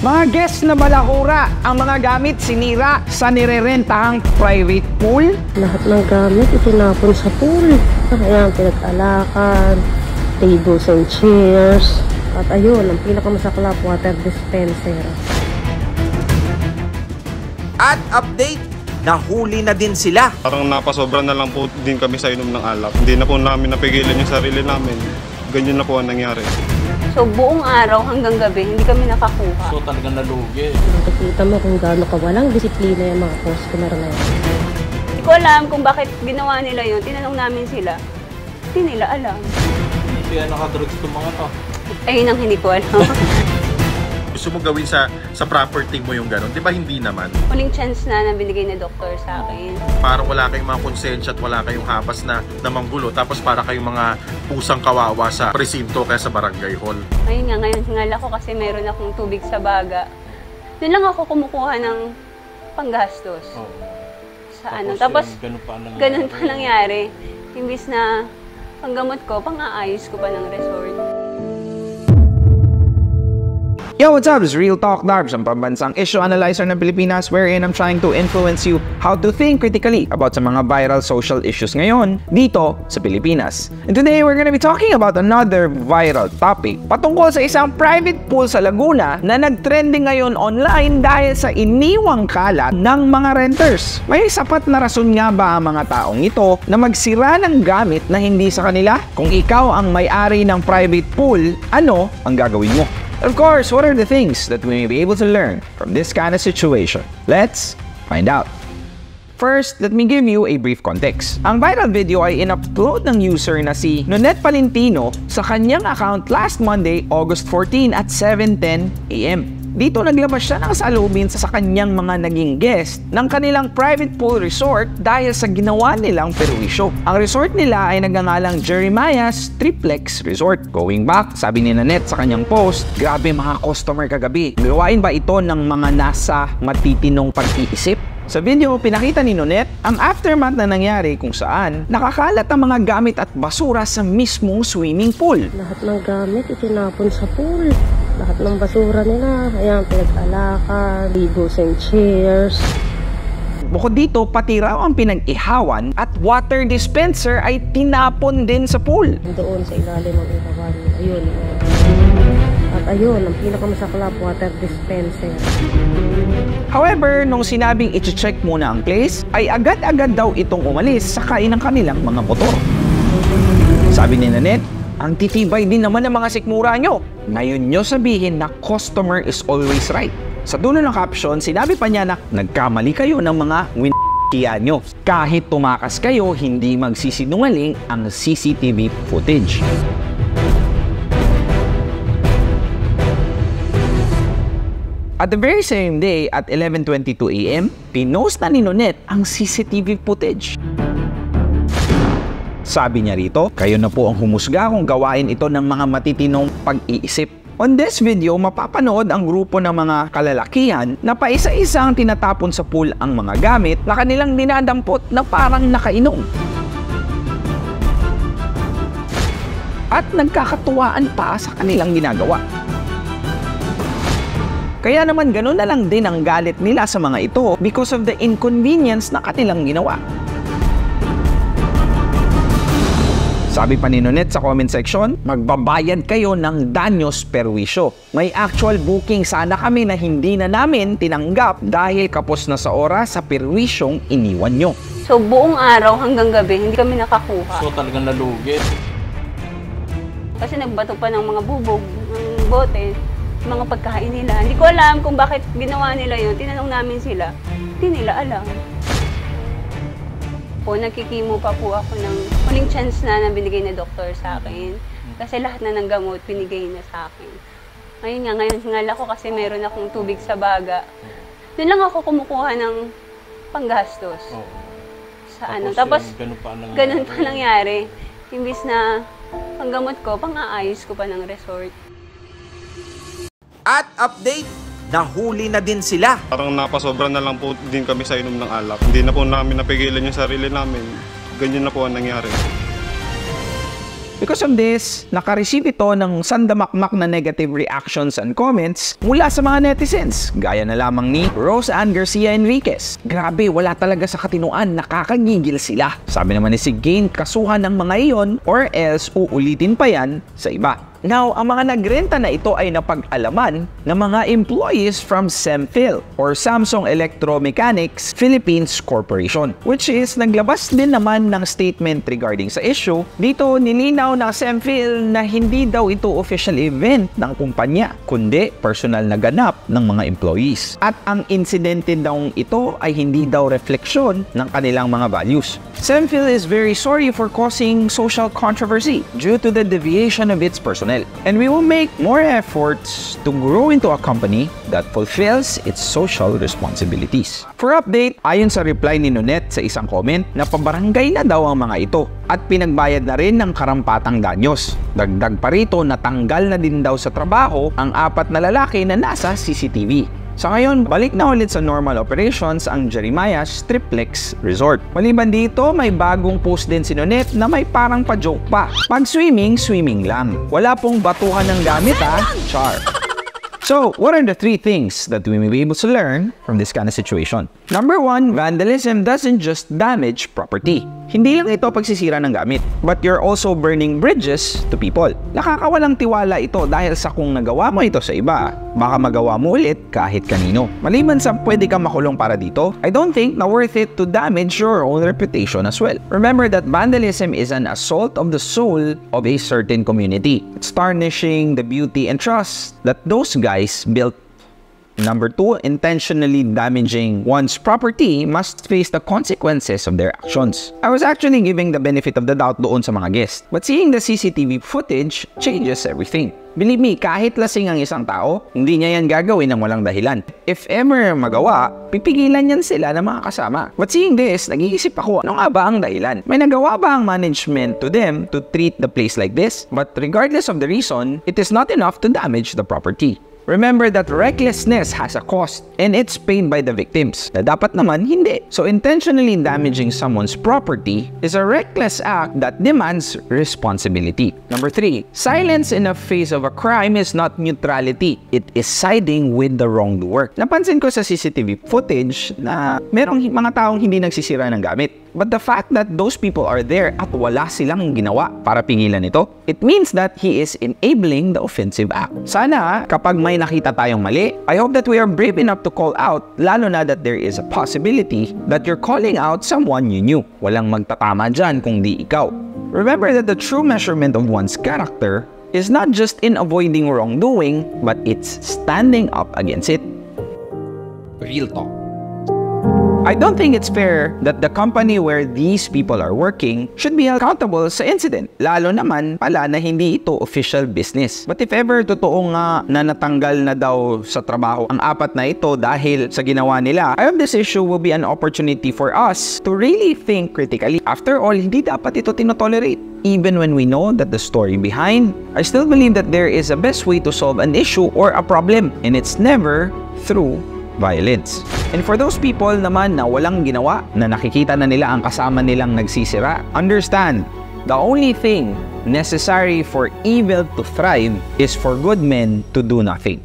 Mga guests na balahura, ang mga gamit sinira sa nirerentahang private pool. Lahat ng gamit itinapon sa pool. Ayan, pinag-alakan, tables and chairs. At ayun, ang pinakamasaklap, water dispenser. At update, nahuli na din sila. Parang napasobra na lang po din kami sa inom ng alak. Hindi na po namin napigilan yung sarili namin. Ganyan na po ang nangyari. So buong araw hanggang gabi, hindi kami nakakuha. So talagang nalugi. Nakikita mo kung gaano kawalang disiplina yung mga customer na yun. Hindi ko alam kung bakit ginawa nila yun. Tinanong namin sila. Hindi nila alam. Hindi kaya nakadrugs itong mga to. Ayun ang hindi ko alam. Gusto mo gawin sa property mo yung gano'n? Di ba hindi naman? Huling chance na binigay ni doktor sa akin. Parang wala kayong mga konsensya at wala kayong hapas na manggulo. Tapos para kayong mga pusang kawawa sa presinto kaya sa barangay hall. Ayun nga, ngayon hingal ako kasi meron akong tubig sa baga. Doon lang ako kumukuha ng panggastos. Oh. Sa ano. Tapos ganun pa nangyari. Imbis na panggamot ko, pang-aayos ko pa ng resort. Yo, what's up? It's Real Talk Darbs, ang pambansang issue analyzer ng Pilipinas wherein I'm trying to influence you how to think critically about sa mga viral social issues ngayon dito sa Pilipinas. And today, we're gonna be talking about another viral topic patungkol sa isang private pool sa Laguna na nag-trending ngayon online dahil sa iniwang kalat ng mga renters. May sapat na rason nga ba ang mga taong ito na magsira ng gamit na hindi sa kanila? Kung ikaw ang may-ari ng private pool, ano ang gagawin mo? Of course, what are the things that we may be able to learn from this kind of situation? Let's find out. First, let me give you a brief context. Ang viral video ay in-upload ng user na si Nonette Palentino sa kanyang account last Monday, August 14 at 7:10 AM. Dito naglabas siya ng salubin sa kanyang mga naging guest ng kanilang private pool resort dahil sa ginawa nilang perwisyo. Ang resort nila ay nagngangalang Jeremiah's Triplex Resort. Going back, sabi ni Nanette sa kanyang post, grabe mga customer kagabi. Gawain ba ito ng mga nasa matitinong pag-iisip? Sa video, pinakita ni Nonette ang aftermath na nangyari kung saan nakakalat ang mga gamit at basura sa mismong swimming pool. Lahat ng gamit itinapon sa pool. Lahat ng basura nila, ayan, pinag-alakan, tables and chairs. Bukod dito, pati raw ang pinag-ihawan at water dispenser ay tinapon din sa pool. Doon sa ilalim ng ihawan, ayun. At ayun, ang pinakamasaklap, water dispenser. However, nung sinabing i-check muna ang place, ay agad-agad daw itong umalis sakay ng kanilang mga motor. Sabi ni Nanette, ang titibay din naman ng mga sikmura nyo. Ngayon nyo sabihin na customer is always right. Sa dulo ng caption, sinabi pa niya na nagkamali kayo ng mga win***yan nyo. Kahit tumakas kayo, hindi magsisinungaling ang CCTV footage. At the very same day, at 11:22 AM, pinost na ni Nonette ang CCTV footage. Sabi niya rito, kayo na po ang humusga kung gawain ito ng mga matitinong pag-iisip. On this video, mapapanood ang grupo ng mga kalalakihan na paisa-isang tinatapon sa pool ang mga gamit na kanilang dinadampot na parang nakainom. At nagkakatuwaan pa sa kanilang ginagawa. Kaya naman ganun na lang din ang galit nila sa mga ito because of the inconvenience na kanilang ginawa. Sabi pa ni Nonette sa comment section, magbabayad kayo ng danyos perwisyo. May actual booking sana kami na hindi na namin tinanggap dahil kapos na sa oras sa perwisyong iniwan nyo. So buong araw hanggang gabi, hindi kami nakakuha. So talagang nalugi. Kasi nagbato pa ng mga bubog, ng bote, mga pagkain nila. Hindi ko alam kung bakit ginawa nila yun. Tinanong namin sila. Hindi nila alam. Nagkikimo pa po ako ng huling chance na binigay ni doktor sa akin. Kasi lahat na ng gamot binigay na sa akin. Ngayon hingal ako kasi meron akong tubig sa baga. Doon lang ako kumukuha ng panggastos. Sa ano. Tapos ganun pa nangyari. Imbis na panggamot ko, pang-aayos ko pa ng resort. At update, nahuli na din sila. Parang napasobra na lang po din kami sa inom ng alak. Hindi na po namin napigilan yung sarili namin. Ganyan na po ang nangyari. Because of this, nakareceive ito ng sandamakmak na negative reactions and comments mula sa mga netizens, gaya na lamang ni Rose Ann Garcia Enriquez. Grabe, wala talaga sa katinuan, nakakangigil sila. Sabi naman ni Sigane, kasuhan ng mga iyon or else uulitin pa yan sa iba. Now, ang mga nagrenta na ito ay napag-alaman ng mga employees from SEMPHIL or Samsung Electromechanics Philippines Corporation, which is naglabas din naman ng statement regarding sa issue. Dito nilinaw ng SEMPHIL na hindi daw ito official event ng kumpanya, kundi personal na ganap ng mga employees. At ang insidente daw ito ay hindi daw refleksyon ng kanilang mga values. SEMPHIL is very sorry for causing social controversy due to the deviation of its personnel. And we will make more efforts to grow into a company that fulfills its social responsibilities. For update, ayon sa reply ni Nonette sa isang comment, na pabarangay na daw ang mga ito at pinagbayad na rin ng karampatang danyos. Dagdag pa rito, natanggal na din daw sa trabaho ang 4 na lalaki na nasa CCTV. Sa ngayon, balik na ulit sa normal operations ang Jeremiah's Triplex Resort. Maliban dito, may bagong post din si Nonette na may parang pa-joke pa. Pag swimming, swimming lang. Wala pong batuhan ng gamit char. So, what are the 3 things that we may be able to learn from this kind of situation? Number 1, vandalism doesn't just damage property. Hindi lang ito pagsisira ng gamit, but you're also burning bridges to people. Nakakawalang tiwala ito dahil sa kung nagawa mo ito sa iba, baka magawa mo ulit kahit kanino. Maliban sa pwede kang makulong para dito, I don't think na worth it to damage your own reputation as well. Remember that vandalism is an assault of the soul of a certain community. It's tarnishing the beauty and trust that those guys built. Number 2, intentionally damaging one's property must face the consequences of their actions. I was actually giving the benefit of the doubt doon sa mga guests, but seeing the CCTV footage changes everything. Believe me, kahit lasing ang isang tao, hindi niya yan gagawin ng walang dahilan. If ever magawa, pipigilan yan sila ng mga kasama. But seeing this, nag-iisip ako, ano nga ba ang dahilan? May nagawa ba ang management to them to treat the place like this? But regardless of the reason, it is not enough to damage the property. Remember that recklessness has a cost and it's paid by the victims. Na dapat naman hindi. So intentionally damaging someone's property is a reckless act that demands responsibility. Number 3, silence in the face of a crime is not neutrality. It is siding with the wrongdoer. Napansin ko sa CCTV footage na merong mga taong hindi nagsisira ng gamit. But the fact that those people are there at wala silang ginawa para pingilan ito, it means that he is enabling the offensive act. Sana kapag may nakita tayong mali, I hope that we are brave enough to call out, lalo na that there is a possibility that you're calling out someone you knew. Walang magtatama dyan kung di ikaw. Remember that the true measurement of one's character is not just in avoiding wrongdoing, but it's standing up against it. Real talk. I don't think it's fair that the company where these people are working should be accountable sa incident, lalo naman pala na hindi ito official business. But if ever totoo nga na natanggal na daw sa trabaho ang 4 na ito dahil sa ginawa nila, I hope this issue will be an opportunity for us to really think critically. After all, hindi dapat ito tinotolerate. Even when we know that the story behind, I still believe that there is a best way to solve an issue or a problem, and it's never through violence. And for those people naman na walang ginawa, na nakikita na nila ang kasama nilang nagsisira, understand, the only thing necessary for evil to thrive is for good men to do nothing.